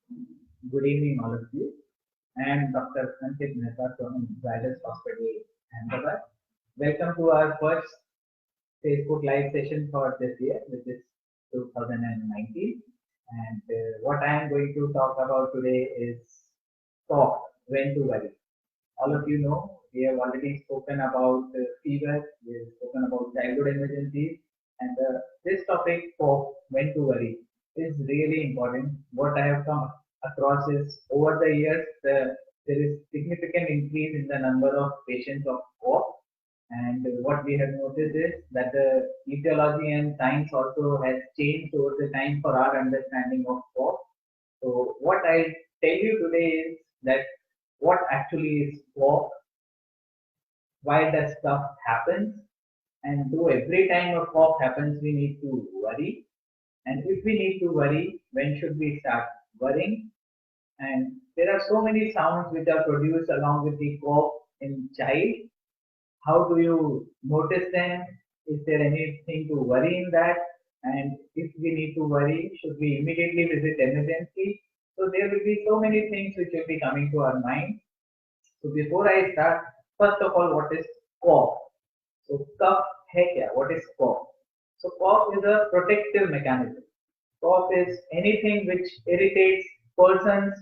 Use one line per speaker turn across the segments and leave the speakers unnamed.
Good evening, all of you. I am Dr. Ankit Mehta from Zydus Hospital, Ahmedabad. Welcome to our first Facebook Live session for this year, which is 2019. And what I am going to talk about today is talk, when to worry. All of you know, we have already spoken about fever, we have spoken about childhood emergencies, and this topic of when to worry is really important. What I have come across is over the years, there is significant increase in the number of patients of cough, and what we have noticed is that the etiology and science also has changed over the time for our understanding of cough. So what I tell you today is that what actually is cough, why does stuff happens, and do every time a cough happens we need to worry, and if we need to worry, when should we start worrying? And there are so many sounds which are produced along with the cough in child. How do you notice them? Is there anything to worry in that? And if we need to worry, should we immediately visit emergency? So there will be so many things which will be coming to our mind. So before I start, first of all, what is cough? So cough है क्या? What is cough? So cough is a protective mechanism. Cough is anything which irritates person's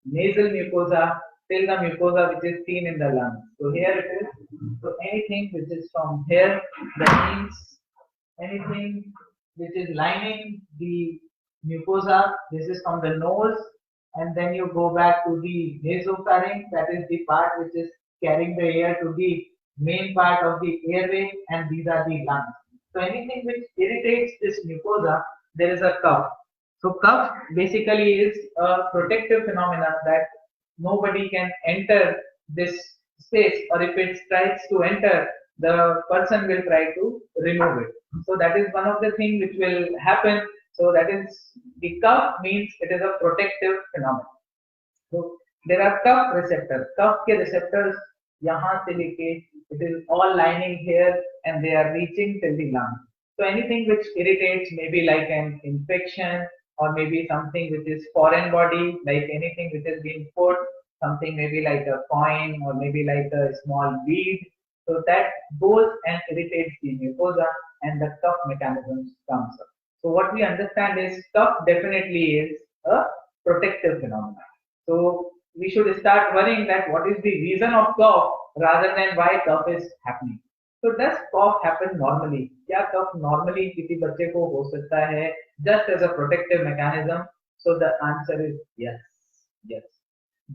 nasal mucosa till the mucosa which is seen in the lungs. So here it is. So anything which is from here, that means anything which is lining the mucosa. This is from the nose, and then you go back to the nasopharynx. That is the part which is carrying the air to the main part of the airway, and these are the lungs. So anything which irritates this mucosa, there is a cough. So cough basically is a protective phenomena that nobody can enter this space, or if it tries to enter, the person will try to remove it. So that is one of the things which will happen. So that is the cough means it is a protective phenomenon. So there are cuff receptors. Cuff के receptors यहाँ से लेके it is all lining here and they are reaching till the lung. So anything which irritates, maybe like an infection or maybe something which is foreign body, like anything which has been put, something maybe like a coin or maybe like a small bead. So that goes and irritates the mucosa and the cuff mechanism comes up. So what we understand is cough definitely is a protective phenomenon. So we should start worrying that what is the reason of cough rather than why cough is happening. So does cough happen normally? क्या cough normally किसी बच्चे को हो सकता है just as a protective mechanism? So the answer is yes, yes.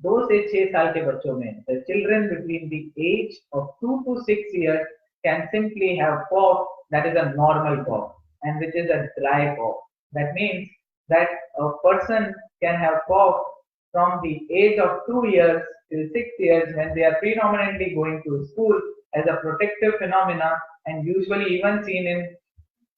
2 से 6 साल के बच्चों में the children between the age of 2 to 6 years can simply have cough that is a normal cough and which is a dry cough. That means that a person can have cough from the age of 2 years till 6 years when they are predominantly going to school as a protective phenomena and usually even seen in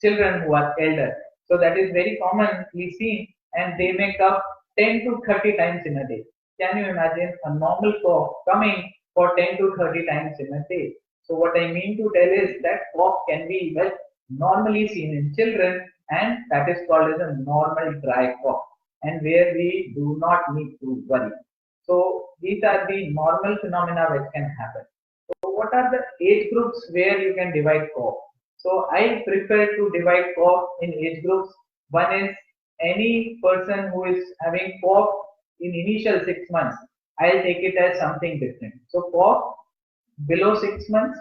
children who are elder. So that is very commonly seen and they make up 10 to 30 times in a day. Can you imagine a normal cough coming for 10 to 30 times in a day? So what I mean to tell is that cough can be well normally seen in children and that is called as a normal dry cough and where we do not need to worry. So these are the normal phenomena which can happen. So what are the age groups where you can divide cough? So I prefer to divide cough in age groups. One is any person who is having cough in initial 6 months. I'll take it as something different. So cough below 6 months,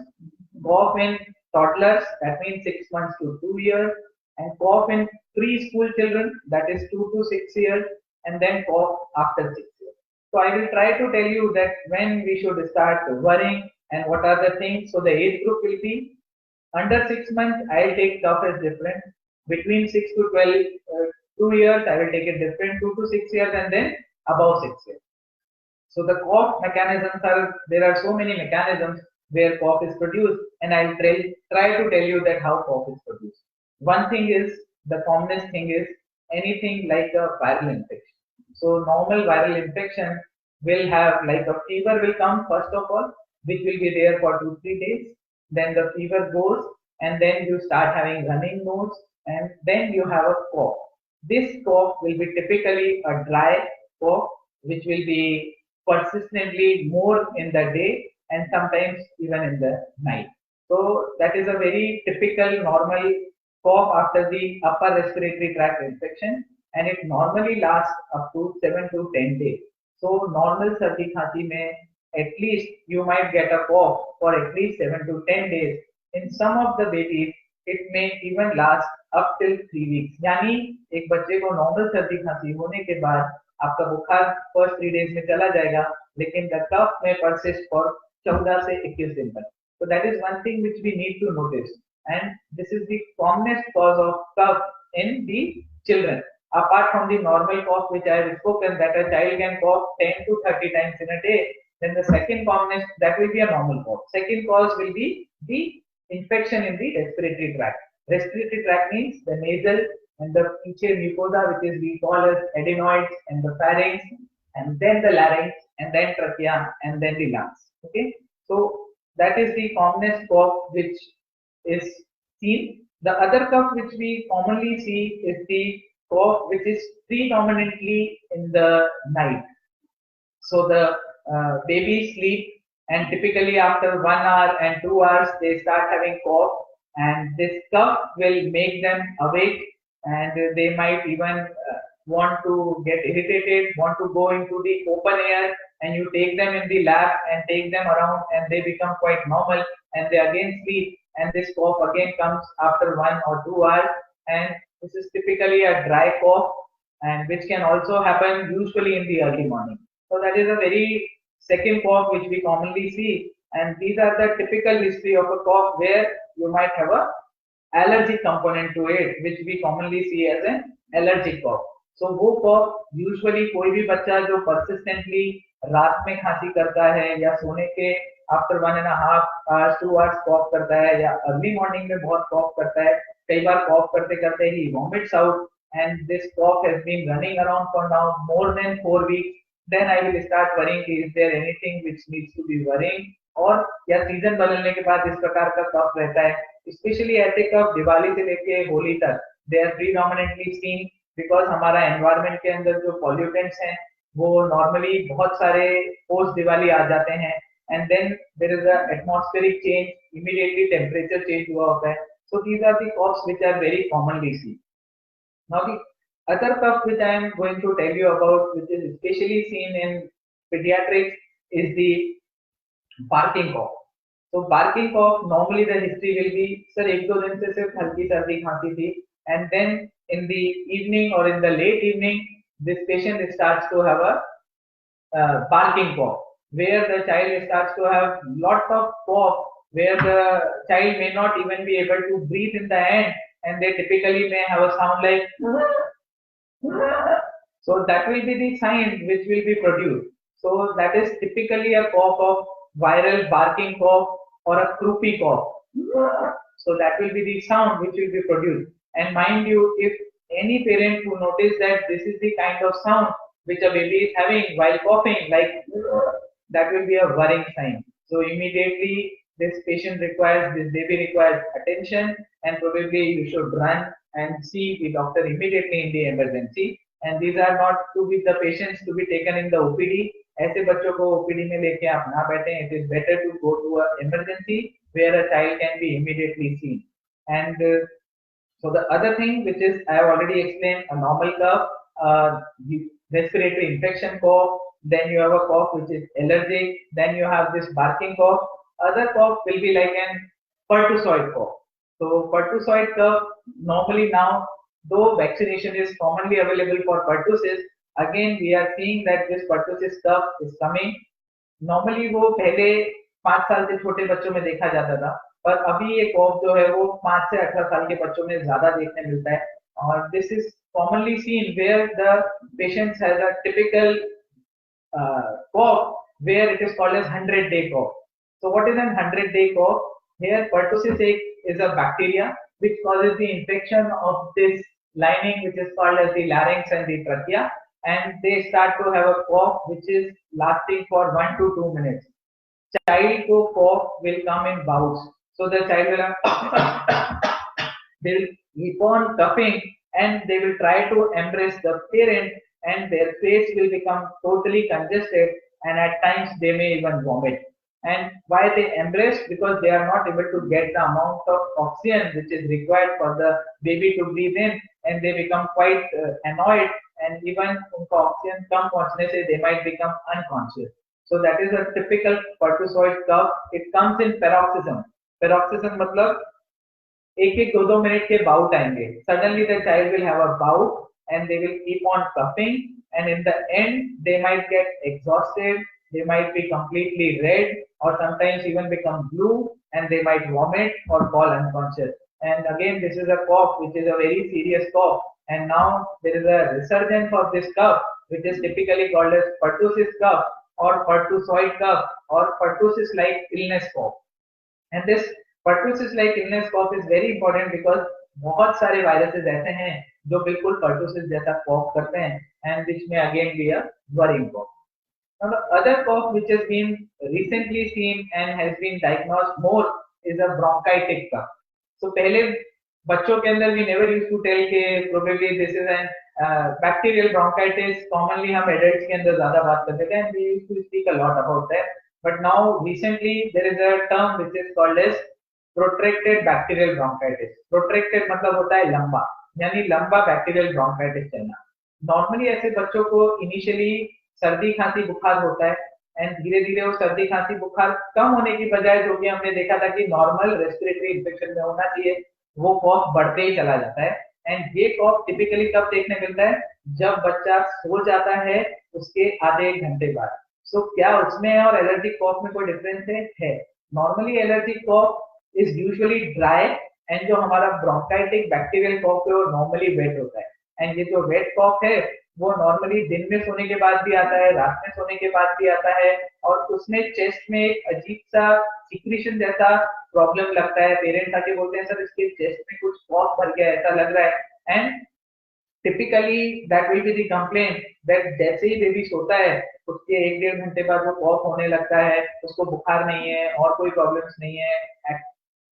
cough in toddlers, that means 6 months to 2 years, and cough in preschool children, that is 2 to 6 years, and then cough after 6 years. So I will try to tell you that when we should start worrying and what are the things. So the age group will be under 6 months, I'll take cough as different. Between 6 to 12, 2 years, I will take it different, 2 to 6 years, and then above 6 years. So the cough mechanisms are, there are so many mechanisms where cough is produced and I will try to tell you that how cough is produced. One thing is, the commonest thing is anything like a viral infection. So normal viral infection will have like a fever will come first of all, which will be there for 2 3 days. Then the fever goes and then you start having running nose and then you have a cough. This cough will be typically a dry cough, which will be persistently more in the day and sometimes even in the night. So that is a very typical normal cough after the upper respiratory tract infection, and it normally lasts up to 7 to 10 days. So normal sardi khasi mein at least you might get a cough for at least 7 to 10 days. In some of the babies, it may even last up till 3 weeks. यानी एक बच्चे को normal सर्दी खांसी होने के बाद आपका बुखार फर्स्ट 3 days में चला जाएगा, लेकिन the cough may persist for 14 से 21 दिन तक. So that is one thing which we need to notice, and this is the commonest cause of cough in the children. Apart from the normal cough which I have spoken, that a child can cough 10 to 30 times in a day, then the second commonest, that will be a normal cough. Second cause will be the infection in the respiratory tract. Respiratory tract means the nasal and the pinche mucosa, which is we call as adenoids, and the pharynx, and then the larynx, and then trachea, and then the lungs. Okay, so that is the commonest cough which is seen. The other cough which we commonly see is the cough which is predominantly in the night. So the babies sleep, and typically after 1 hour and 2 hours they start having cough, and this cough will make them awake, and they might even want to get irritated, want to go into the open air, and you take them in the lab and take them around, and they become quite normal, and they again sleep, and this cough again comes after 1 or 2 hours, and this is typically a dry cough, and which can also happen usually in the early morning. So that is a very second cough which we commonly see, and these are the typical history of a cough where you might have a allergic component to it, which we commonly see as an allergic cough. So वो cough usually कोई भी बच्चा जो persistently रात में खांसी करता है या सोने के after 1.5 hours 2 hours cough करता है, या early morning में बहुत cough करता है, कई बार cough करते करते ही vomits out, and this cough has been running around for now more than 4 weeks, then I will start worrying, is there anything which needs to be worrying, और या season बदलने के बाद इस प्रकार का कफ रहता है, स्पेशली ऐसे कफ दिवाली से लेके होली तक they are predominantly seen, because हमारा एनवायरनमेंट के अंदर जो पॉल्यूटेंट्स हैं वो नॉर्मली बहुत सारे पोस्ट दिवाली आ जाते हैं, and then there is a atmospheric change, immediately temperature change हुआ होता है. So these are the coughs which are very commonly seen. Now the other cough which I am going to tell you about, which is especially seen in pediatrics, is the barking cough. So barking cough, normally the history will be, sir, 1-2 दिन से सिर्फ हल्की सर्दी खांसी थी, and then in the evening or in the late evening, this patient starts to have a barking cough, where the child starts to have lots of cough, where the child may not even be able to breathe in the end, and they typically may have a sound like so that will be the sign which will be produced. So that is typically a cough of viral barking cough or a croupy cough. So that will be the sound which will be produced. And mind you, if any parent who notice that this is the kind of sound which a baby is having while coughing, like that will be a worrying sign. So immediately this patient requires, this baby requires attention, and probably you should run and see the doctor immediately in the emergency. And these are not to be the patients to be taken in the OPD. ऐसे बच्चों को OPD में लेके आप ना बैठें. It is better to go to an emergency where a child can be immediately seen. And so the other thing which is I have already explained, a normal cough, respiratory infection cough, then you have a cough which is allergic, then you have this barking cough. Other cough will be like an pertussoid cough. So pertussoid cough, normally now, though vaccination is commonly available for pertussis, again we are seeing that this pertussis cough is coming. Normally वो पहले 5 साल से छोटे बच्चों में देखा जाता था, पर अभी ये कॉफ जो है वो 5 से 18 साल के बच्चों में ज्यादा देखने मिलता है. और this is commonly seen where the patient has a typical cough where it is called as 100-day cough. So what is an 100-day cough? Here pertussis is a bacteria which causes the infection of this lining which is called as the larynx and the trachea, and they start to have a cough which is lasting for 1 to 2 minutes. Child ko cough will come in bouts. So the child will they'll keep on coughing, and they will try to embrace the parent, and their face will become totally congested, and at times they may even vomit. And why they embrace? Because they are not able to get the amount of oxygen which is required for the baby to breathe in, and they become quite annoyed, and even उनका oxygen कम पहुंचने से they might become unconscious. So that is a typical pertussoid cough. It comes in paroxysm. Paroxysm मतलब एक एक 2-2 minute के bought आएंगे. Suddenly the child will have a bout and they will keep on coughing, and in the end they might get exhausted, they might be completely red or sometimes even become blue, and they might vomit or fall unconscious. And again, this is a cough which is a very serious cough, and now there is a resurgence of this cough which is typically called as pertussis cough or pertussoid cough or pertussis like illness cough. And this pertussis like illness cough is very important because बहुत सारे viruses ऐसे हैं जो बिल्कुल pertussis जैसा cough करते हैं, and which may again be a worrying cough. Now the other cough which has been recently seen and has been diagnosed more is a bronchitic cough. So पहले बच्चों के अंदर we never used to tell कि probably this is an bacterial bronchitis. Commonly हम adults के अंदर ज़्यादा बात करते थे, and we used to speak a lot about that. But now recently there is a term which is called as protracted bacterial bronchitis. Protracted मतलब होता है लंबा, यानी लंबा बैक्टीरियल ब्रोंकाइटिस चलना. नॉर्मली ऐसे बच्चों को इनिशियली सर्दी खांसी बुखार होता है, एंड धीरे धीरे वो सर्दी खांसी बुखार कम होने की बजाय जो कि हमने देखा था कि नॉर्मल रेस्पिरेटरी इन्फेक्शन में होना चाहिए, वो कॉफ बढ़ते ही चला जाता है. एंड ये कॉफ टिपिकली कब देखने मिलता है? जब बच्चा सो जाता है उसके आधे एक घंटे बाद. सो क्या उसमें और एलर्जिक कॉफ में कोई डिफरेंस है? Normally allergic cough is usually dry, and जो हमारा ब्रोंकाइटिक बैक्टीरियल कॉफ है वो नॉर्मली वेट होता है. एंड ये जो वेट कॉफ है वो नॉर्मली दिन में सोने के बाद भी आता है, रात में सोने के बाद भी आता है, और उसमें चेस्ट में एक अजीब सा सिक्रीशन जैसा प्रॉब्लम लगता है. पेरेंट्स आके बोलते हैं सर इसके चेस्ट में कुछ कॉफ भर गया ऐसा लग रहा है. And typically that will be the complaint that जैसे ही बेबी सोता है उसके 1-1.5 घंटे बाद वो कॉफ होने लगता है, उसको बुखार नहीं है और कोई प्रॉब्लम्स नहीं है,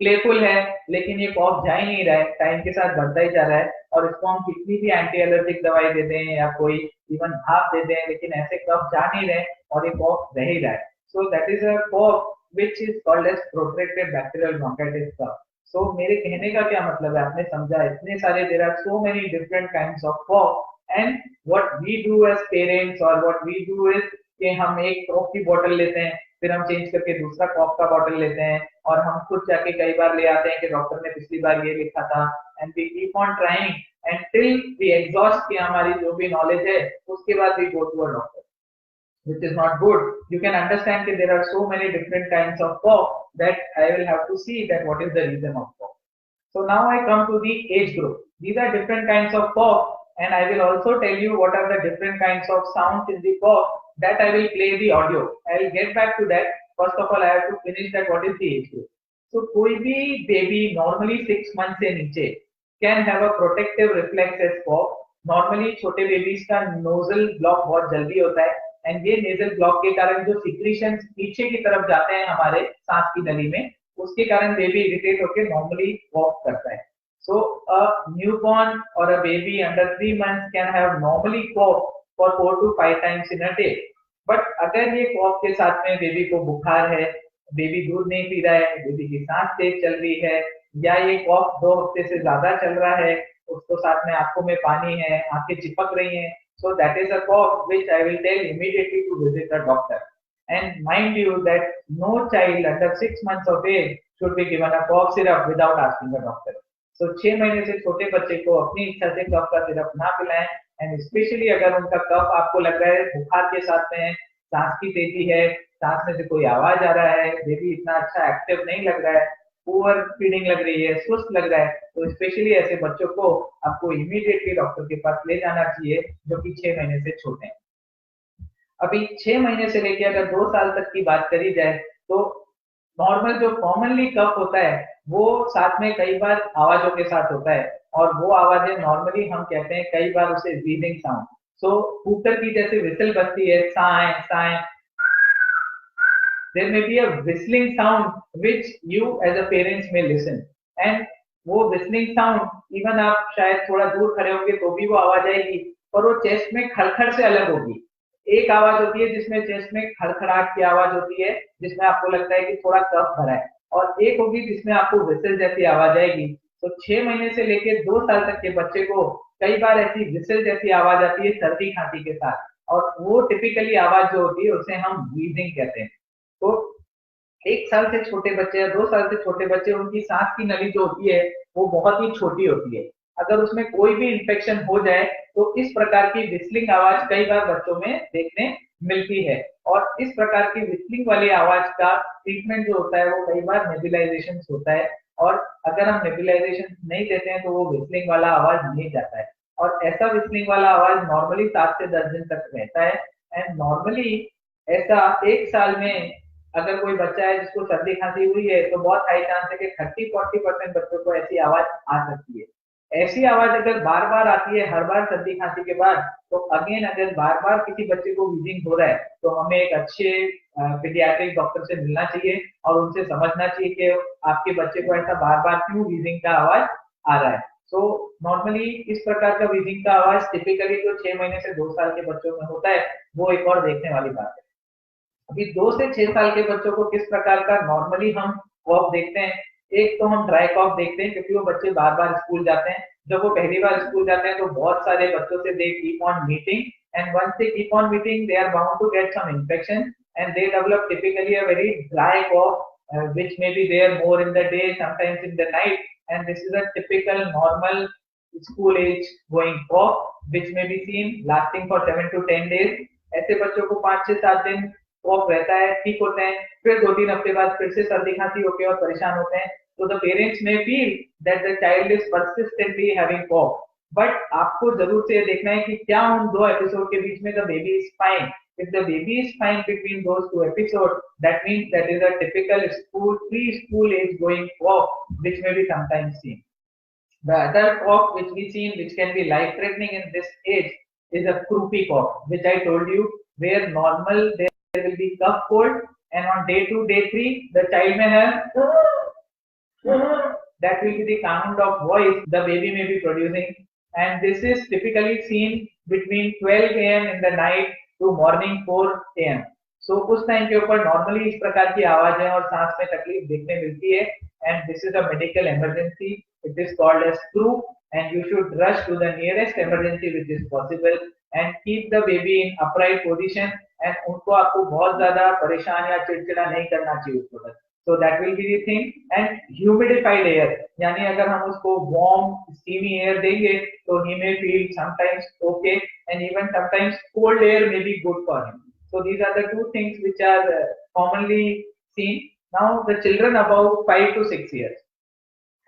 प्लेफुल है, लेकिन ये कॉफ जा ही नहीं रहा है, टाइम के साथ बढ़ता ही जा रहा है, और इसको हम कितनी भी एंटी एलर्जिक दवाई दे दें या कोई इवन भाप दे दें, लेकिन ऐसे कफ जा नहीं रहे और ये कॉफ रह ही रहा है. So that is a cough which is called as protracted bacterial bronchitis cough. So मेरे कहने का क्या मतलब है, आपने समझा, इतने सारे there are so many different kinds of cough, and what we do as parents और व्हाट वी डू इज कि हम एक कॉफ की बोतल लेते हैं, फिर हम चेंज करके दूसरा कॉफ का बॉटल लेते हैं, और हम खुद जाके कई बार ले आते हैं कि डॉक्टर ने पिछली बार ये लिखा था, and we keep on trying and till we exhaust कि हमारी जो भी नॉलेज है उसके बाद we go to a doctor, which is not good. You can understand that there are so many different kinds of cough that I will have to see that what is the reason of cough. So now I come to the age group. These are different kinds of cough, and I will also tell you what are the different kinds of sounds in the cough. That I will play the audio. I will get back to that. First of all, I have to finish that what is the age group. So कोई भी baby normally 6 months से नीचे can have a protective reflex as cough. Normally छोटे babies का nasal block बहुत जल्दी होता है, एंड ये नेजल ब्लॉक के कारण जो सिक्रीशन पीछे की तरफ जाते हैं हमारे सांस की नली में, उसके कारण बेबी इरिटेट होकर नॉर्मली कॉफ करता है. सो अ न्यूबॉर्न और a baby under 3 months can have normally cough for 4 to 5 times in a day. बट अगर ये कॉफ के साथ में बेबी को बुखार है, बेबी दूध नहीं पी रहा है, बेबी की सांस तेज चल रही है, या ये कॉफ 2 हफ्ते से ज्यादा चल रहा है, उसको साथ में आंखों में पानी है, आंखें चिपक रही हैं, so that is a cough which I will tell immediately to visit a doctor. And mind you that no child under 6 months of age should be given a cough syrup without asking a doctor. So 6 महीने से छोटे बच्चे को अपनी इच्छा से कफ का syrup ना पिलाएं, एंड स्पेशली अगर उनका कफ आपको लग रहा है बुखार के साथ में, सांस की तेजी है, सांस में से कोई आवाज आ रहा है, बेबी इतना अच्छा एक्टिव नहीं लग रहा है, पुअर फीडिंग लग रही है, सुस्त लग रहा है, तो स्पेशली ऐसे बच्चों को आपको इमीडिएटली डॉक्टर के पास ले जाना चाहिए जो कि 6 महीने से छोटे हैं. अभी 6 महीने से लेकर अगर 2 साल तक की बात करी जाए तो नॉर्मल जो कॉमनली कफ होता है वो साथ में कई बार आवाजों के साथ होता है, और वो आवाजें नॉर्मली हम कहते हैं कई बार उसे व्हीजिंग साउंड. सो कुकर की जैसे विसल बजती है, साए साए, there may be a whistling sound which you as a parents may listen, and वो whistling sound even आप शायद थोड़ा दूर खड़े होंगे तो भी वो आवाज आएगी, और वो चेस्ट में खड़खड़ से अलग होगी। एक आवाज होती है जिसमें चेस्ट में खड़खड़ाहट की आवाज होती है, जिसमें आपको लगता है कि थोड़ा कफ भरा है, और एक होगी जिसमें आपको विसल जैसी आवाज आएगी। तो 6 महीने से लेकर 2 साल तक के बच्चे को कई बार ऐसी विसल जैसी आवाज आती है सर्दी खांसी के साथ, और वो टिपिकली आवाज जो होती है उसे हम व्हीजिंग कहते हैं। तो 1 साल से छोटे बच्चे या 2 साल से छोटे बच्चे, उनकी सांस की नली जो होती है वो बहुत ही छोटी होती है। अगर उसमें कोई भी इंफेक्शन हो जाए तो इस प्रकार की विस्लिंग आवाज कई बार बच्चों में देखने मिलती है। और इस प्रकार की विस्लिंग वाली आवाज का ट्रीटमेंट जो होता है वो कई बार नेबुलाइजेशन होता है, और अगर हम नेबुलाइजेशन नहीं देते हैं तो वो विस्लिंग वाला आवाज नहीं जाता है। और ऐसा विस्लिंग वाला आवाज नॉर्मली 7 से 10 दिन तक रहता है। एंड नॉर्मली ऐसा 1 साल में अगर कोई बच्चा है जिसको सर्दी खांसी हुई है तो बहुत हाई चांस है कि 30-40% बच्चों को ऐसी आवाज आ सकती है। ऐसी आवाज अगर बार बार आती है हर बार सर्दी खांसी के बाद, तो अगेन अगर बार बार किसी बच्चे को वीजिंग हो रहा है तो हमें एक अच्छे पीडियाट्रिक डॉक्टर से मिलना चाहिए और उनसे समझना चाहिए कि आपके बच्चे को ऐसा बार बार क्यों वीजिंग का आवाज आ रहा है। सो नॉर्मली इस प्रकार का वीजिंग का आवाज टिपिकली जो 6 महीने से 2 साल के बच्चों में होता है वो एक और देखने वाली बात है। अभी 2 से 6 साल के बच्चों को किस प्रकार का नॉर्मली हम कॉफ देखते हैं। एक तो हम ड्राई कॉफ देखते हैं क्योंकि वो बच्चे बार बार स्कूल जाते हैं। जब वो पहली बार स्कूल जाते हैं तो बहुत सारे बच्चों से they keep on meeting, and once they keep on meeting they are bound to get some infection, and they develop typically a very dry cough which may be there more in the day, sometimes in the night, and this is a typical normal school age going cough which may be seen lasting for 7 to 10 days। ऐसे बच्चों को 5 से 7 दिन कॉफ रहता है, ठीक होते हैं, फिर 2-3 हफ्ते बाद फिर से सर्दी खांसी होके और परेशान होते हैं। तो the parents may feel that the child is persistently having cough, but आपको जरूर से ये देखना है कि क्या उन 2 एपिसोड के बीच में the baby is fine. If the baby is fine between those 2 episodes, that means that is a typical school preschool age going cough, which may be sometimes seen. The other cough which we seen, which can be life threatening in this age, is a croupy cough, which I told you, where normal there will be cough cold, and on day 2, day 3, the child may have that will be the kind of voice the baby may be producing, and this is typically seen between 12 a.m. in the night to morning 4 a.m. So उस time के ऊपर normally इस प्रकार की आवाजें और सांस में तकलीफ देखने मिलती है, and this is a medical emergency. It is called as flu, and you should rush to the nearest emergency which is possible, and keep the baby in upright position, and उनको आपको बहुत ज्यादा परेशान या चिड़चिड़ा नहीं करना चाहिए उस वक्त। So that will be the thing, and humidified air, यानी अगर हम उसको warm steamy air देंगे तो he may feel sometimes okay, and even sometimes cold air may be good for him. So these are the two things which are commonly seen. Now the children above 5 to 6 years,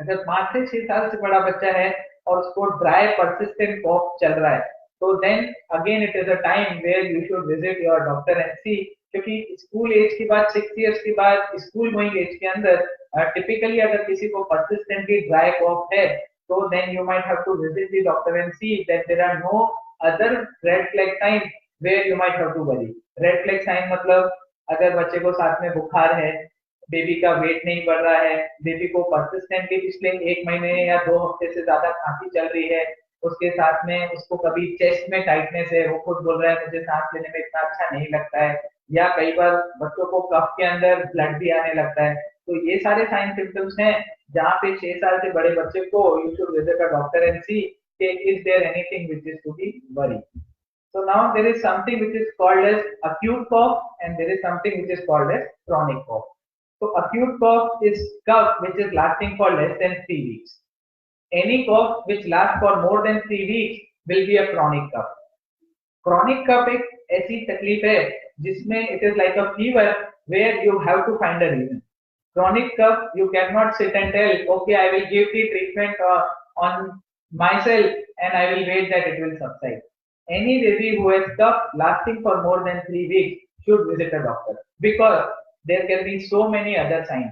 अगर 5 से 6 साल से बड़ा बच्चा है और उसको dry persistent कॉफ चल रहा है, तो then again it is a time where you should visit your doctor and see, क्योंकि स्कूल एज के बाद 6 इयर्स के बाद स्कूल गोइंग एज के अंदर टिपिकली अगर किसी को परसिस्टेंटली ड्राई कॉफ है तो then you might have to visit the doctor and see that there are no other red flag sign where you might have to worry. Red flag sign मतलब अगर बच्चे को साथ में बुखार है, बेबी का वेट नहीं बढ़ रहा है, बेबी को परसिस्टेंटली पिछले 1 महीने या 2 हफ्ते से ज्यादा खांसी चल रही है, उसके साथ में उसको कभी चेस्ट में टाइटनेस है, वो खुद बोल रहा है मुझे सांस लेने में इतना अच्छा नहीं लगता है, या कई बार बच्चों को कफ के अंदर ब्लड भी आने लगता है, तो ये सारे साइन सिम्टम्स हैं जहाँ पे 6 साल से बड़े बच्चे को you should visit a doctor and see is there anything which is to be worry. So now there is something which is called as acute cough, and there is something which is called as chronic cough. So acute cough is cough which is lasting for less than 3 weeks. Any cough which lasts for more than 3 weeks will be a chronic cough. Chronic cough एक ऐसी तकलीफ है जिसमें it is like a fever where you have to find a reason. Chronic cough you cannot sit and tell, okay, I will give the treatment on myself and I will wait that it will subside. Any baby who has cough lasting for more than 3 weeks should visit a doctor, because there can be so many other signs.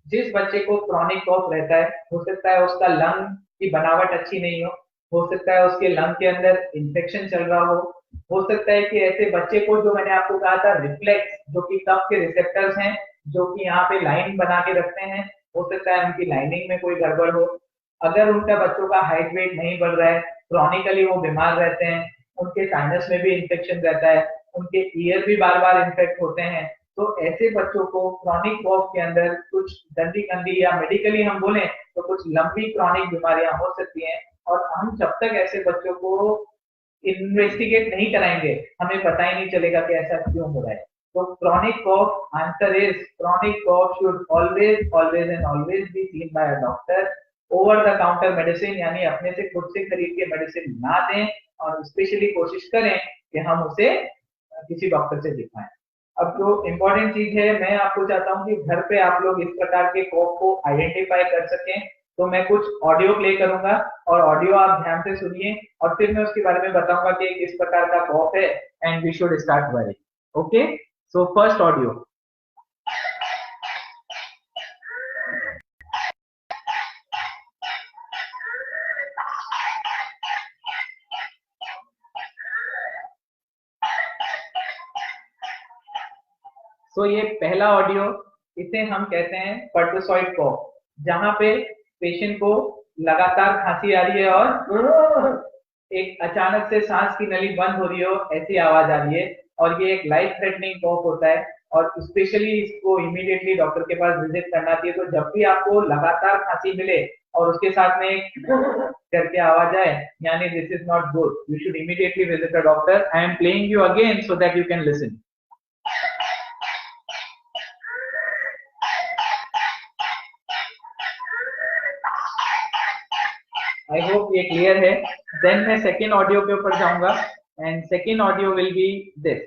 जिस बच्चे को chronic कॉफ रहता है, हो सकता है उसका lung की बनावट अच्छी नहीं हो सकता है उसके लंग के अंदर इन्फेक्शन चल रहा हो सकता है कि ऐसे बच्चे को, जो मैंने आपको कहा था रिफ्लेक्स, जो कि कफ के रिसेप्टर्स हैं जो कि यहाँ पे लाइन बना के रखते हैं, हो सकता है उनकी लाइनिंग में कोई गड़बड़ हो अगर उनका बच्चों का हाइट वेट नहीं बढ़ रहा है, क्रॉनिकली वो बीमार रहते हैं, उनके साइनस में भी इन्फेक्शन रहता है, उनके ईयर भी बार बार इन्फेक्ट होते हैं, तो ऐसे बच्चों को क्रॉनिक कॉफ के अंदर कुछ गंदी गंदी या मेडिकली हम बोले तो कुछ लंबी क्रॉनिक बीमारियां हो सकती हैं। और हम जब तक ऐसे बच्चों को इन्वेस्टिगेट नहीं कराएंगे, हमें पता ही नहीं चलेगा कि ऐसा क्यों हो रहा है। तो chronic cough, answer is chronic cough should always always and always be seen by a doctor. Over the counter medicine यानी अपने से खुद से खरीद के मेडिसिन ना दें, और स्पेशली कोशिश करें कि हम उसे किसी डॉक्टर से दिखाएं। अब जो इम्पोर्टेंट चीज है, मैं आपको चाहता हूँ कि घर पे आप लोग इस प्रकार के कॉफ को आइडेंटिफाई कर सकें। तो मैं कुछ ऑडियो प्ले करूंगा और ऑडियो आप ध्यान से सुनिए, और फिर मैं उसके बारे में बताऊंगा कि किस प्रकार का कॉफ है and we should start worrying. Okay, so first audio. तो ये पहला ऑडियो, इसे हम कहते हैं पर्टुसॉइड कॉफ, जहां पे पेशेंट को लगातार खांसी आ रही है और एक अचानक से सांस की नली बंद हो रही हो ऐसी आवाज आ रही है, और ये एक लाइफ थ्रेटनिंग कॉफ होता है। और स्पेशली इसको इमीडिएटली डॉक्टर के पास विजिट करना चाहिए। तो जब भी आपको लगातार खांसी मिले और उसके साथ में एक करके आवाज आए, यानी this is not good, you should immediately visit a doctor. I am playing you again so that you can listen. I hope ये क्लियर है। देन मैं सेकेंड ऑडियो के ऊपर जाऊंगा, and second audio will be this.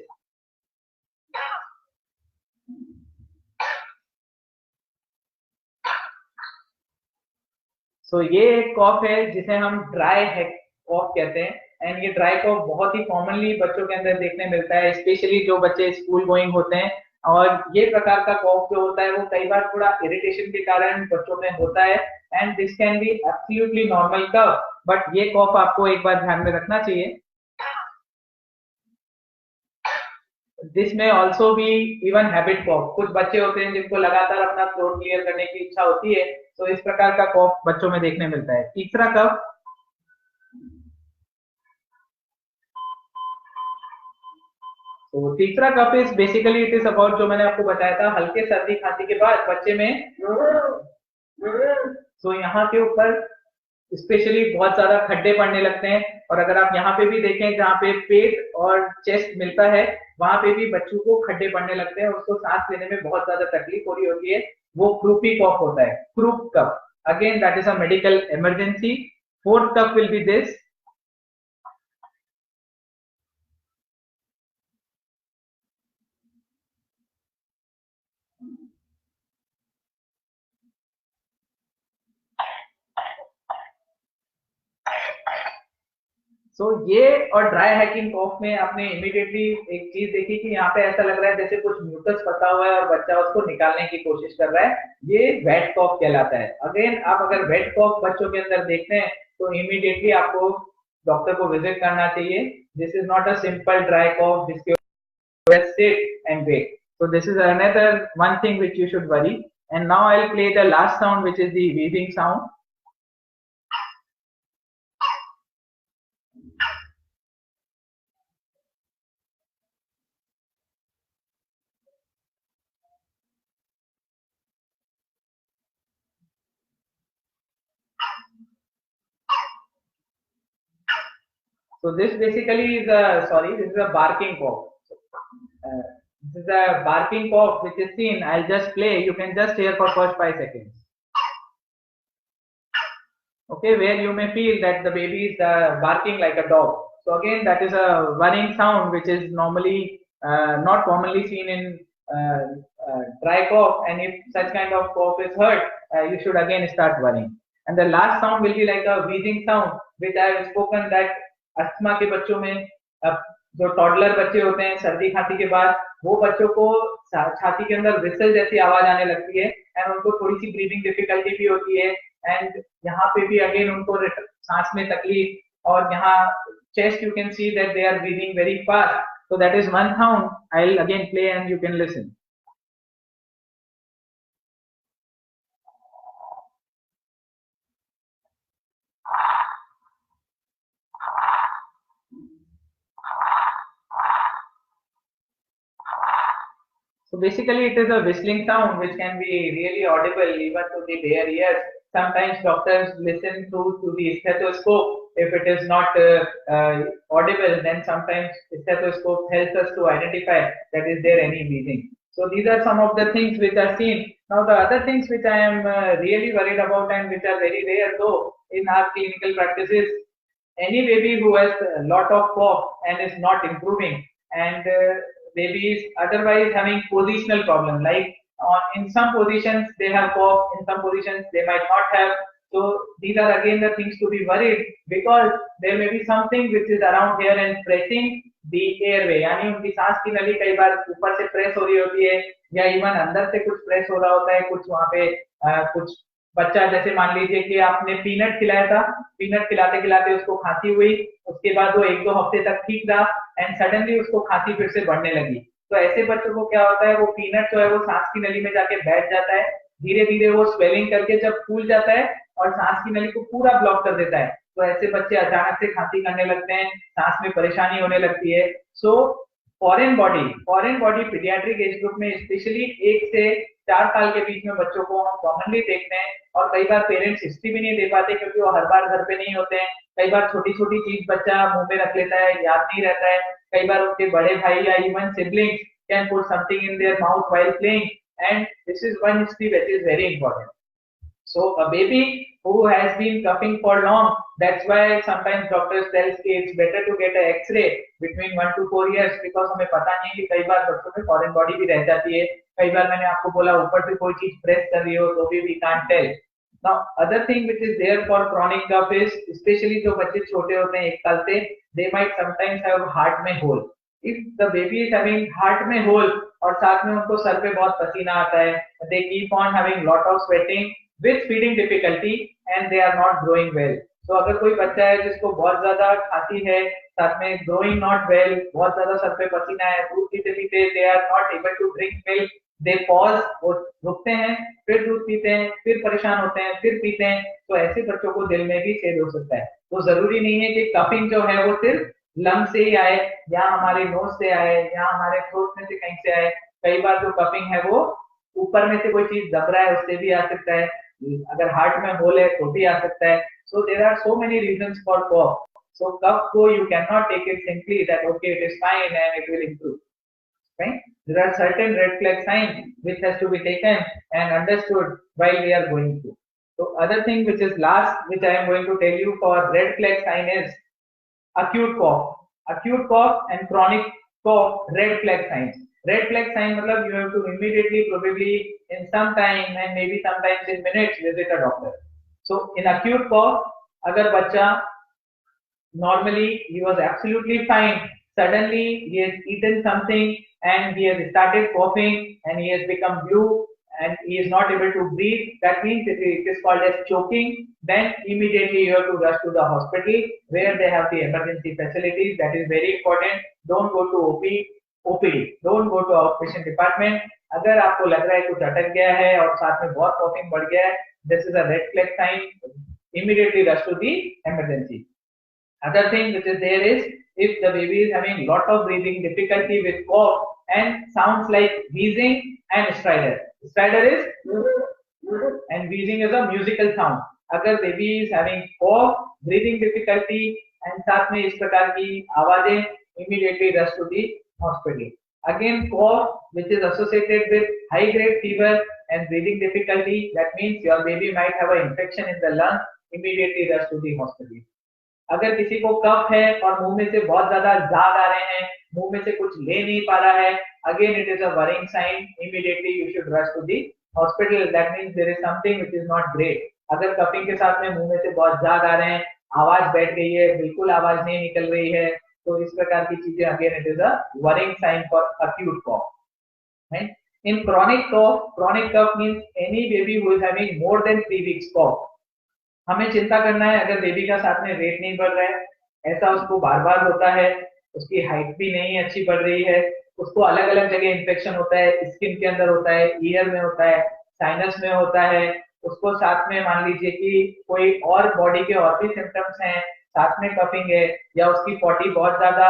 सो ये एक कॉफ है जिसे हम ड्राई कॉफ कहते हैं, एंड ये ड्राई कॉफ बहुत ही कॉमनली बच्चों के अंदर देखने मिलता है, स्पेशली जो बच्चे स्कूल गोइंग होते हैं। और ये प्रकार का कॉफ जो होता है वो कई बार थोड़ा इरिटेशन के कारण बच्चों में होता है, and this can be absolutely normal cough. But ये कॉफ आपको एक बार ध्यान में रखना चाहिए, दिस में ऑल्सो भी इवन हैबिट कॉफ। कुछ बच्चे होते हैं जिनको लगातार अपना थ्रोट क्लियर करने की इच्छा होती है, तो इस प्रकार का कॉफ बच्चों में देखने मिलता है। तीसरा कफ, तो तीसरा cough is basically it is about, जो मैंने आपको बताया था, हल्के सर्दी खांसी के बाद बच्चे में, तो यहाँ के ऊपर स्पेशली बहुत ज्यादा खड्डे पड़ने लगते हैं। और अगर आप यहाँ पे भी देखें, जहाँ पे पेट और चेस्ट मिलता है, वहां पे भी बच्चों को खड्डे पड़ने लगते हैं, उसको सांस लेने में बहुत ज्यादा तकलीफ हो रही होती है, वो क्रूपी कॉफ होता है, croup cough. Again that is a medical emergency. Fourth cough will be this. तो ये और ड्राई हैकिंग कॉफ में आपने इमीडिएटली एक चीज देखी कि यहाँ पे ऐसा लग रहा है जैसे कुछ म्यूकस फंसा हुआ है और बच्चा उसको निकालने की कोशिश कर रहा है, ये वेट कॉफ कहलाता है। अगेन आप अगर वेट कॉफ बच्चों के अंदर देखते हैं तो इमीडिएटली आपको डॉक्टर को विजिट करना चाहिए। This is not a simple dry cough जिसके sit and wait. So this is another one thing which you should worry. And now I'll play the last sound, which is the wheezing sound. So this basically is a, sorry, this is a barking cough. Uh, this is a barking cough which is seen. I'll just play. You can just hear for first 5 seconds. Okay, where you may feel that the baby is barking like a dog. So again, that is a worrying sound which is normally not commonly seen in dry cough. And if such kind of cough is heard, you should again start worrying. And the last sound will be like a wheezing sound, which I have spoken that asthma के बच्चों में, जो toddler बच्चे होते हैं सर्दी खांसी के बाद, वो बच्चों को छाती के अंदर विसल जैसी आवाज आने लगती है, एंड उनको थोड़ी सी ब्रीदिंग डिफिकल्टी भी होती है, एंड यहाँ पे भी अगेन उनको सांस में तकलीफ, और यहाँ chest you can see that they are breathing very fast. So that is one sound. I'll again play and you can listen. So basically, it is a whistling sound which can be really audible even to the bare ears. Sometimes doctors listen to the stethoscope. If it is not audible, then sometimes stethoscope helps us to identify that is there any wheezing. So these are some of the things which are seen. Now the other things which I am really worried about and which are very rare though in our clinical practices, any baby who has a lot of cough and is not improving, and baby is otherwise having positional problem, like in some positions they have cough, in some positions they might not have. So these are again the things to be worried, because there may be something which is around here and pressing the airway, यानी उनकी सांस की नली कई बार ऊपर से press हो रही होती है, या इवन अंदर से कुछ प्रेस हो रहा होता है, कुछ वहां पे कुछ बच्चा, जैसे मान लीजिए कि आपने पीनट खिलाया था, पीनट खिलाते खिलाते उसको खांसी हुई, उसके बाद वो 1-2 हफ्ते तक ठीक रहा एंड सडनली उसको खांसी फिर से बढ़ने लगी। तो ऐसे बच्चों को क्या होता है, वो पीनट जो है वो सांस की नली में जाके बैठ जाता है, धीरे धीरे वो स्वेलिंग करके जब फूल जाता है और सांस की नली को पूरा ब्लॉक कर देता है, तो ऐसे बच्चे अचानक से खांसी करने लगते हैं, सांस में परेशानी होने लगती है। So foreign body paediatric age group में स्पेशली 1 से 4 साल के बीच में बच्चों को हम कॉमनली देखते हैं, और कई बार पेरेंट्स हिस्ट्री भी नहीं दे पाते क्योंकि वो हर बार घर पे नहीं होते हैं। कई बार छोटी छोटी चीज बच्चा मुंह में रख लेता है, याद नहीं रहता है। कई बार उनके बड़े भाई या even siblings can put something in their mouth while playing, and this is one history which is very important. So a baby who has been coughing for long, that's why sometimes doctors tells कि it's better to get a X-ray between 1 to 4 years, because हमें पता नहीं कि कई बार बच्चों में foreign body भी रह जाती है, कई बार मैंने आपको बोला ऊपर से कोई चीज प्रेस कर रही हो तो भी we can't tell. Now other thing which is there for chronic cough is, especially जो बच्चे छोटे होते हैं 1 साल से, they might sometimes have heart में hole. If the baby is having heart में hole और साथ में उनको सर पे बहुत पसीना आता है, they keep on having lot of sweating with feeding difficulty and they are not growing well. So अगर कोई बच्चा है जिसको बहुत ज्यादा खांसी है, साथ में growing not well, बहुत ज्यादा सर पे पसीना है, दूध पीते पीते they are not able to drink milk, they pause, वो रुकते हैं, फिर दूध पीते हैं, फिर परेशान होते हैं, फिर पीते हैं, तो ऐसे बच्चों को दिल में भी छेद हो सकता है। तो जरूरी नहीं है कि कफिंग जो है वो सिर्फ लंग से ही आए, या हमारे नोज से आए, या हमारे थ्रोट में से कहीं से आए। कई बार जो कफिंग है वो ऊपर में से कोई चीज दब रहा है उससे भी आ सकता है, अगर हार्ट में होल है तो भी आ सकता है। So there are so many reasons for cough. So cough को you can not take it simply that okay it is fine and it will improve, right? There are certain red flag signs which has to be taken and understood while we are going through. So other thing which is last which I am going to tell you for red flag sign is acute cough. Acute cough and chronic cough, red flag signs. Red flag sign मतलब you have to immediately, probably in some time and maybe sometimes in minutes, visit a doctor. So in acute cough, अगर बच्चा normally he was absolutely fine, suddenly he has eaten something and he has started coughing and he has become blue and he is not able to breathe, that means it is called as choking. Then immediately you have to rush to the hospital where they have the emergency facilities. That is very important. Don't go to OPD, don't go to outpatient department. अगर आपको लग रहा है कुछ अटक गया है और साथ में बहुत coughing बढ़ गया है, this is a red flag sign. Immediately rush to the emergency. Other thing which is there is, if the baby is having lot of breathing difficulty with cough and sounds like wheezing and stridor. Stridor is and wheezing is a musical sound. अगर baby is having cough, breathing difficulty and साथ में इस प्रकार की आवाजें, immediately rush to the hospital. Again, cough which is associated with high grade fever and breathing difficulty, that means your baby might have an infection in the lung. Immediately rush to the hospital. अगर किसी को कफ है और मुंह में से बहुत ज्यादा झाग आ रहे हैं, मुंह में से कुछ ले नहीं पा रहा है, again it is a worrying sign. Immediately you should rush to the hospital. That means there is something which is not great. अगर कफिंग के साथ में मुंह में से बहुत झाग आ रहे हैं, आवाज बैठ गई है, बिल्कुल आवाज नहीं निकल रही है, तो इस प्रकार की चीजें, again it is a worrying sign for acute cough, right? In chronic cough means any baby who is having more than 3 weeks cough. हमें चिंता करना है अगर बेबी का साथ में वेट नहीं बढ़ रहा है, ऐसा उसको बार बार होता है, उसकी हाइट भी नहीं अच्छी बढ़ रही है, उसको अलग अलग जगह इन्फेक्शन होता है, स्किन के अंदर होता है, ईयर में होता है, साइनस में होता है, उसको साथ में मान लीजिए कि कोई और बॉडी के और भी सिम्टम्स हैं, साथ में कफिंग है, या उसकी पॉटी बहुत ज्यादा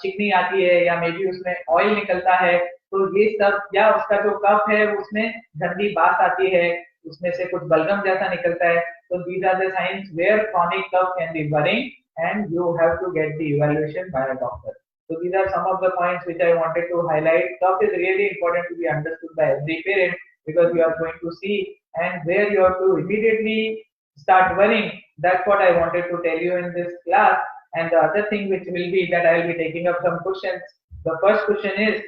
चिकनी आती है, या मे बी उसमें ऑयल निकलता है, तो ये सब, या उसका जो कफ है उसमें गंदी बात आती है, उसमें से कुछ बलगम जैसा निकलता है, तो these are the signs where chronic cough can be worrying and you have to get the evaluation by a doctor. So these are some of the points which I wanted to highlight. Cough is really important to be understood by every parent because you are going to see and where you have to immediately start worrying. That's what I wanted to tell you in this class. And the other thing which will be that I will be taking up some questions. The first question is,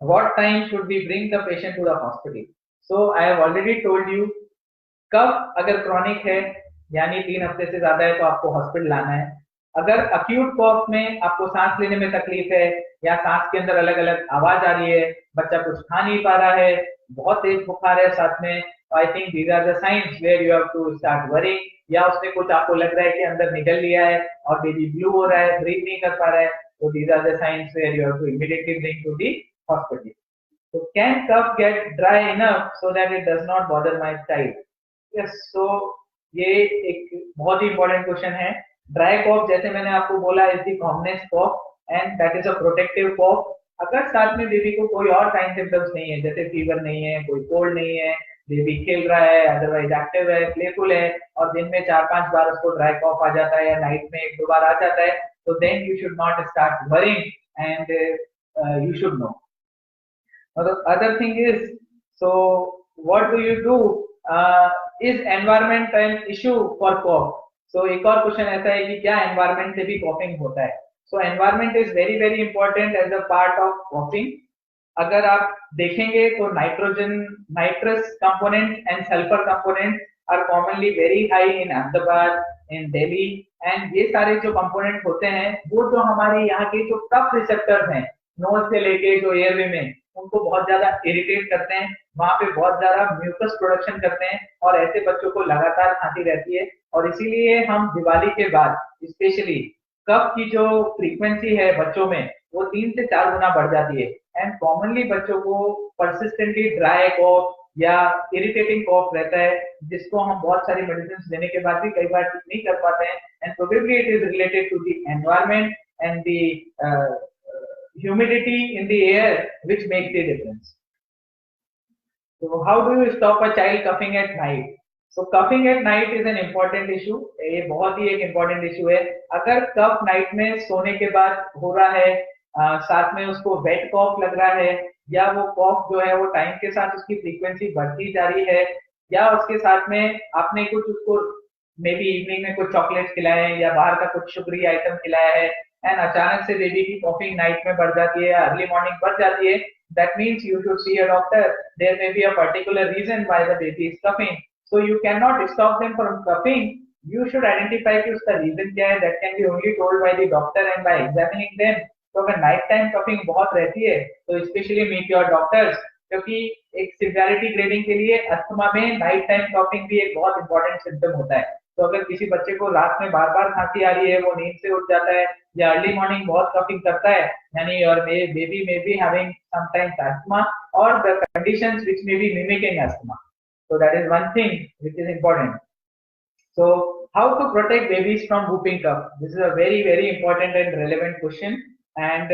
what time should we bring the patient to the hospital? So I have already told you, कब अगर chronic है यानी 3 हफ्ते से ज्यादा है तो आपको हॉस्पिटल लाना है। अगर अक्यूट कॉफ में आपको सांस लेने में तकलीफ है या सांस के अंदर अलग अलग आवाज आ रही है, बच्चा कुछ खा नहीं पा रहा है, बहुत तेज बुखार है साथ में, I think these are the signs where you have to start worrying, या उसने कुछ आपको लग रहा है कि अंदर निकल लिया है और बेबी ब्लू हो रहा है, ब्रीथ नहीं कर पा रहा है, तो these are the signs where you have to immediately bring to the hospital. So can cough get dry enough so that it does not bother my child? Yes, so ये एक बहुत ही इंपॉर्टेंट क्वेश्चन है। Dry cough जैसे मैंने आपको बोला is the commonest cough and that is a protective cough. अगर साथ में बेबी को कोई और साइन सिम्टम्स नहीं है, जैसे फीवर नहीं है, कोई कोल्ड नहीं है, बेबी खेल रहा है, अदरवाइज एक्टिव है, प्लेफुल है, और दिन में 4-5 बार उसको ड्राई कॉफ आ जाता है या नाइट में 1-2 बार आ जाता है, तो then you should not start worrying and you should know. The other thing is, so what do you do? Is environment an issue for cough? So एक और क्वेश्चन ऐसा है कि क्या environment से भी coughing होता है? So environment is very very important as a part of coughing. अगर आप देखेंगे तो nitrous components and sulfur components are commonly very high in Ahmedabad, in Delhi, and ये सारे जो component होते हैं वो जो हमारे यहाँ के जो कफ रिसेप्टर्स हैं नोज से लेके जो एयरवे में, उनको बहुत ज्यादा इरिटेट करते हैं, वहां पे बहुत ज्यादा म्यूकस प्रोडक्शन करते हैं और ऐसे बच्चों को लगातार खांसी रहती है, और इसीलिए हम दिवाली के बाद स्पेशली कफ की जो फ्रीक्वेंसी है बच्चों में वो 3 से 4 गुना बढ़ जाती है, एंड कॉमनली बच्चों को परसिस्टेंटली ड्राई कॉफ या इरिटेटिंग कॉफ रहता है, जिसको हम बहुत सारी मेडिसिन लेने के बाद भी कई बार ठीक नहीं कर पाते हैं, and probably it is related to the environment and the humidity in the air which makes the difference. So how do you stop a child coughing at night? So coughing at night is an important issue. ये बहुत ही एक important issue है। अगर कफ night में सोने के बाद हो रहा है, साथ में उसको वेट कॉफ लग रहा है, या वो कॉफ जो है वो टाइम के साथ उसकी फ्रीक्वेंसी बढ़ती जा रही है, या उसके साथ में आपने कुछ उसको मे बी इवनिंग में कुछ चॉकलेट्स खिलाए हैं या बाहर का कुछ शुगरी आइटम खिलाया है, एंड अचानक से बेबी की कॉफिंग नाइट में बढ़ जाती है या अर्ली मॉर्निंग बढ़ जाती है, that means you should see a doctor. There may be a particular reason why the baby is coughing, so you can not stop them from coughing, you should identify कि उसका reason क्या है, that can be only told by the doctor and by examining them. तो अगर night time coughing बहुत रहती है तो स्पेशली मीट योर डॉक्टर्स, क्योंकि एक सिवियरिटी ग्रेडिंग के लिए अस्थमा में नाइट टाइम कफिंग भी एक बहुत इंपॉर्टेंट सिम्टम होता है। तो अगर किसी बच्चे को रात में बार बार खांसी आ रही है, वो नींद से उठ जाता है या अर्ली मॉर्निंग बहुत कफिंग करता है, यानी और baby may be having sometimes asthma और the conditions which may be mimicking asthma, so that is one thing which is important. So how to protect babies from whooping cough? This is a very very important and relevant question, and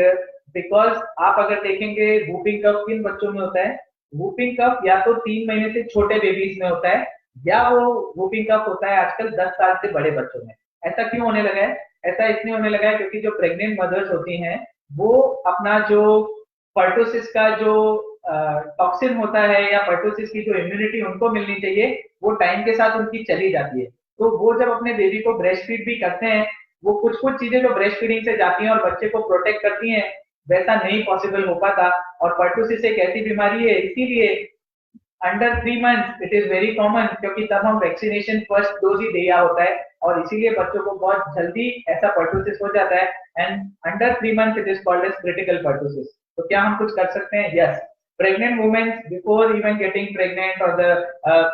because आप अगर देखेंगे whooping cough किन बच्चों में होता है, whooping cough या तो 3 महीने से छोटे बेबीज में होता है, या वो whooping cough होता है आजकल 10 साल से बड़े बच्चों में। ऐसा क्यों होने लगा है? ऐसा इसलिए होने लगा है क्योंकि जो प्रेग्नेंट मदर्स होती हैं वो अपना जो पर्टोसिस का जो टॉक्सिन होता है या पर्टोसिस की जो इम्यूनिटी उनको मिलनी चाहिए वो टाइम के साथ उनकी चली जाती है, तो वो जब अपने बेबी को ब्रेस्ट फीड भी करते हैं, वो कुछ कुछ चीजें जो ब्रेस्ट फीडिंग से जाती हैं और बच्चे को प्रोटेक्ट करती हैं, वैसा नहीं पॉसिबल हो पाता। और पर्टोसिस एक ऐसी बीमारी है, इसीलिए under 3 months it is very common, क्योंकि तब हम वैक्सीनेशन फर्स्ट डोज ही दिया होता है और इसीलिए बच्चों को बहुत जल्दी ऐसा पर्टोसिस हो जाता है, and under 3 months it is called as critical pertussis. तो क्या हम कुछ कर सकते हैं? Yes, pregnant women before even getting pregnant, or the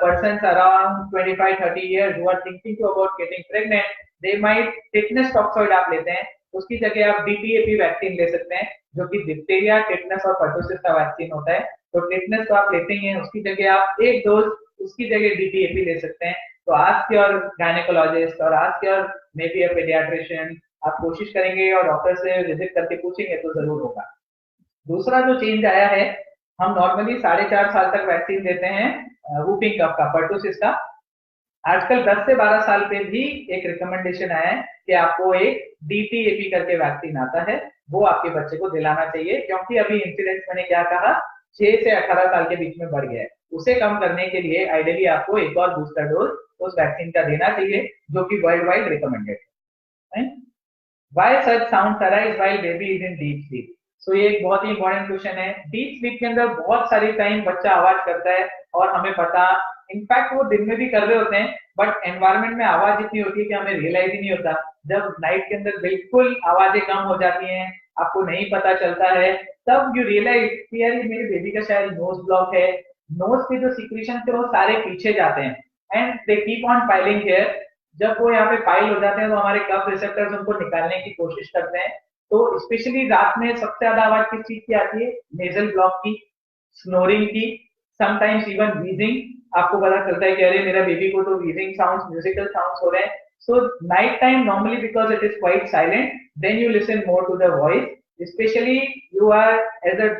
persons around 25-30 years who are thinking to about getting pregnant, they might tetanus toxoid आप लेते हैं, उसकी जगह आप DTaP वैक्सीन ले सकते हैं जो कि डिप्थीरिया, टेटनस और पर्टोसिस का वैक्सीन होता है। तो टेटनस तो आप लेते ही हैं, उसकी जगह आप एक डोज उसकी जगह DTaP ले सकते हैं, तो आस्क योर गायनेकोलॉजिस्ट और ask your may be a paediatrician, आप कोशिश करेंगे और डॉक्टर से विजिट करके पूछेंगे तो जरूर होगा। दूसरा जो चेंज आया है, हम नॉर्मली 4.5 साल तक वैक्सीन देते हैं वूपिंग कफ का, पर्टुसिस का। आजकल 10 से 12 साल पे भी एक रिकमेंडेशन आया है कि आपको एक DTAP करके वैक्सीन आता है, वो आपके बच्चे को दिलाना चाहिए, क्योंकि अभी इंसिडेंस मैंने क्या कहा 6 से 18 साल के बीच में बढ़ गया है। उसे कम करने के लिए आइडियली आपको एक और बूस्टर डोज उस वैक्सीन का देना चाहिए, जो कि वर्ल्ड वाइड रिकमेंडेड है। Why such sounds arise while baby is in deep sleep? So ये एक बहुत ही इंपॉर्टेंट क्वेश्चन है। डीप स्लीप के अंदर बहुत सारी टाइम बच्चा आवाज करता है और हमें पता, इनफैक्ट वो दिन में भी कर रहे होते हैं, बट एनवायरमेंट में आवाज इतनी होती है कि हमें रियलाइज ही नहीं होता। जब नाइट के अंदर बिल्कुल आवाजें कम हो जाती हैं, आपको नहीं पता चलता है, तब यू रियलाइज कि यार मेरे बेबी का शायद नोज ब्लॉक है, नोज के जो सिक्रीशन थे वो सारे पीछे जाते हैं and they keep on piling here. जब वो यहाँ पे फाइल हो जाते हैं तो हमारे कफ रिसेप्टर्स उनको निकालने की कोशिश करते हैं। तो स्पेशली रात में सबसे ज्यादा आवाज किस चीज की आती है? नेजल ब्लॉक की, स्नोरिंग की, समटाइम्स इवन वीजिंग। आपको पता चलता है कि अरे मेरा बेबी को तो वीजिंग साउंड्स, म्यूजिकल साउंड्स हो रहे हैं। So night time normally because it is quite silent, then you listen more to the voice, specially you are as a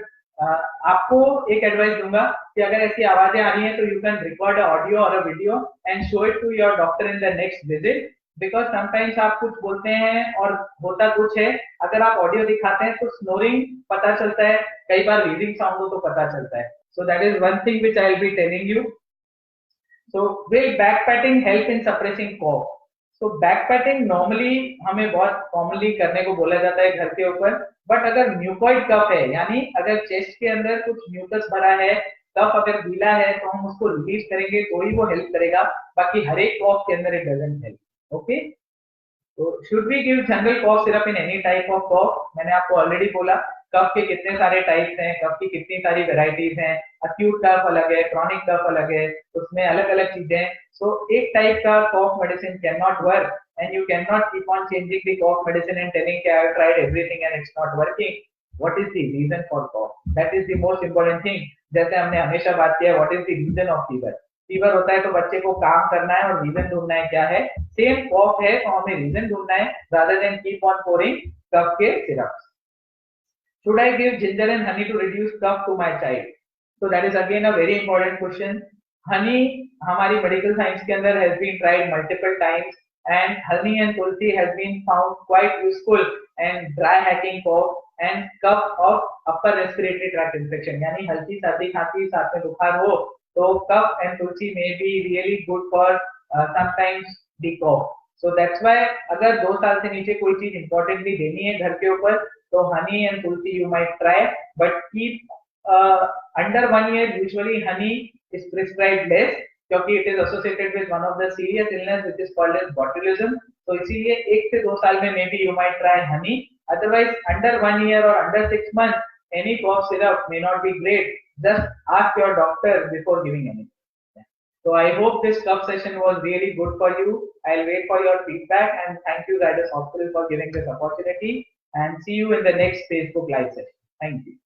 आपको एक एडवाइस दूंगा कि अगर ऐसी आवाजें आ रही हैं तो यू कैन रिकॉर्ड ऑडियो और video and show it to your doctor in the next visit, because sometimes आप कुछ बोलते हैं और होता कुछ है। अगर आप ऑडियो दिखाते हैं तो स्नोरिंग पता चलता है, कई बार रीडिंग साउंड हो तो पता चलता है। So that is one thing which I will be telling you. So will back patting help in suppressing cough? तो बैक पैटिंग नॉर्मली हमें बहुत कॉमनली करने को बोला जाता है घर के ऊपर, बट अगर म्यूकॉइड कफ है, यानी अगर चेस्ट के अंदर कुछ म्यूकस भरा है, कफ अगर गीला है, तो हम उसको रिलीज करेंगे तो ही वो हेल्प करेगा, बाकी हर एक कॉफ के अंदर इट डजंट हेल्प। ओके, तो should we give general cough syrup in any type of कॉफ? मैंने आपको ऑलरेडी बोला कफ के कितने सारे टाइप्स हैं, कफ की कितनी सारी वेराइटीज हैं, अक्यूट कफ अलग है, क्रॉनिक कफ अलग है, उसमें अलग अलग चीजें हैं। सो एक टाइप का cough medicine can not work and you can not keep on changing the cough medicine and telling I have tried everything and it's not working. What is the reason for cough? That is the most important thing. जैसे हमने हमेशा बात किया, what is the reason of fever? Fever होता है तो बच्चे को काम करना है और रीजन ढूंढना है क्या है। सेम कॉफ है तो हमें रीजन ढूंढना है rather than keep on pouring cough के syrups. Should I give ginger and honey to reduce cough to my child? So that is again a very important question. Honey हमारी medical science के अंदर has been tried multiple times and honey and tulsi has been found quite useful and dry hacking cough and cough of upper respiratory tract infection, यानी हल्की सर्दी खांसी साथ में बुखार हो तो cough and tulsi may be really good for sometimes the cough. So that's why अगर 2 साल से नीचे कोई चीज इंपॉर्टेंटली देनी है घर के ऊपर तो honey and tulsi you might try, but keep under 1 year usually honey is prescribed less क्योंकि it is associated with one of the serious illness which is called as botulism. तो इसीलिए 1 से 2 साल में maybe you might try honey. Otherwise under 1 year or under 6 months any cough syrup may not be great. Just ask your doctor before giving anything. So I hope this cup session was really good for you. I'll wait for your feedback and thank you Zydus Hospital for giving this opportunity and see you in the next Facebook live session. Thank you.